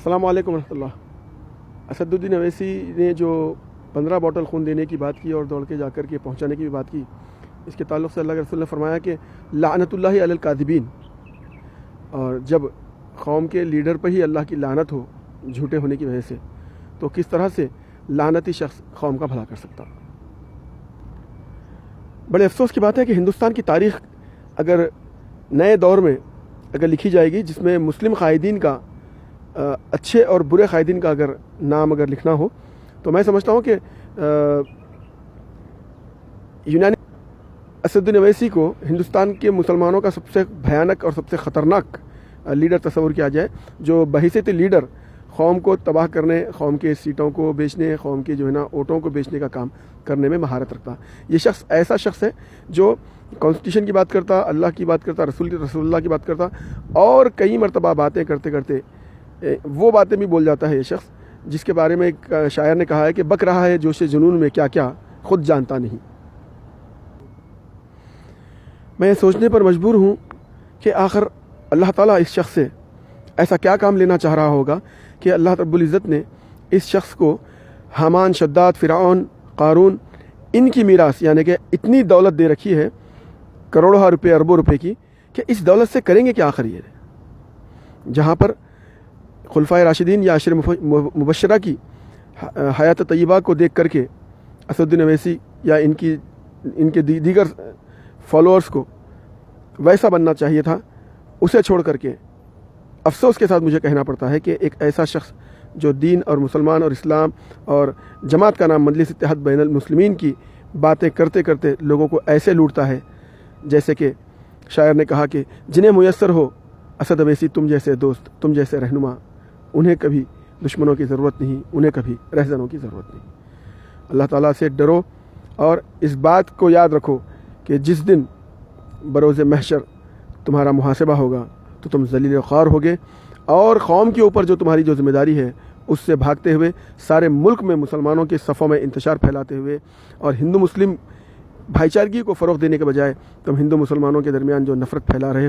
السلام علیکم ورحمۃ اللہ۔ اسد الدین اویسی نے جو 15 بوتل خون دینے کی بات کی اور دوڑ کے جا کر کے پہنچانے کی بھی بات کی، اس کے تعلق سے اللہ کے رسول نے فرمایا کہ لعنت اللہ علی الکاذبین، اور جب قوم کے لیڈر پر ہی اللہ کی لعنت ہو جھوٹے ہونے کی وجہ سے، تو کس طرح سے لعنتی شخص قوم کا بھلا کر سکتا۔ بڑے افسوس کی بات ہے کہ ہندوستان کی تاریخ اگر نئے دور میں اگر لکھی جائے گی، جس میں مسلم قائدین کا اچھے اور برے قائدین کا اگر نام اگر لکھنا ہو، تو میں سمجھتا ہوں کہ یونانی اسد الدین اویسی کو ہندوستان کے مسلمانوں کا سب سے بھیانک اور سب سے خطرناک لیڈر تصور کیا جائے، جو بحیثیت لیڈر قوم کو تباہ کرنے، قوم کے سیٹوں کو بیچنے، قوم کے ووٹوں کو بیچنے کا کام کرنے میں مہارت رکھتا۔ یہ شخص ایسا شخص ہے جو کانسٹیٹیوشن کی بات کرتا، اللہ کی بات کرتا، رسول اللہ کی بات کرتا، اور کئی مرتبہ باتیں کرتے کرتے وہ باتیں بھی بول جاتا ہے یہ شخص جس کے بارے میں ایک شاعر نے کہا ہے کہ بک رہا ہے جوش جنون میں کیا کیا خود جانتا نہیں۔ میں سوچنے پر مجبور ہوں کہ آخر اللہ تعالیٰ اس شخص سے ایسا کیا کام لینا چاہ رہا ہوگا کہ اللہ رب العزت نے اس شخص کو حامان، شداد، فرعون، قارون، ان کی میراث یعنی کہ اتنی دولت دے رکھی ہے، کروڑوں روپے، اربوں روپے کی، کہ اس دولت سے کریں گے کیا آخر یہ؟ جہاں پر خلفائے راشدین یا عشر مبشرہ کی حیات طیبہ کو دیکھ کر کے اسد الدین اویسی یا ان کے دیگر فالوورز کو ویسا بننا چاہیے تھا، اسے چھوڑ کر کے افسوس کے ساتھ مجھے کہنا پڑتا ہے کہ ایک ایسا شخص جو دین اور مسلمان اور اسلام اور جماعت کا نام مجلس اتحاد بین المسلمین کی باتیں کرتے کرتے لوگوں کو ایسے لوٹتا ہے جیسے کہ شاعر نے کہا کہ جنہیں میسر ہو اسد اویسی تم جیسے دوست، تم جیسے رہنما، انہیں کبھی دشمنوں کی ضرورت نہیں، انہیں کبھی رہزنوں کی ضرورت نہیں۔ اللہ تعالیٰ سے ڈرو اور اس بات کو یاد رکھو کہ جس دن بروز محشر تمہارا محاسبہ ہوگا تو تم ذلیل و خوار ہوگے، اور قوم کے اوپر جو تمہاری جو ذمہ داری ہے اس سے بھاگتے ہوئے سارے ملک میں مسلمانوں کے صفوں میں انتشار پھیلاتے ہوئے اور ہندو مسلم بھائی چارگی کو فروغ دینے کے بجائے تم ہندو مسلمانوں کے درمیان جو نفرت پھیلا رہے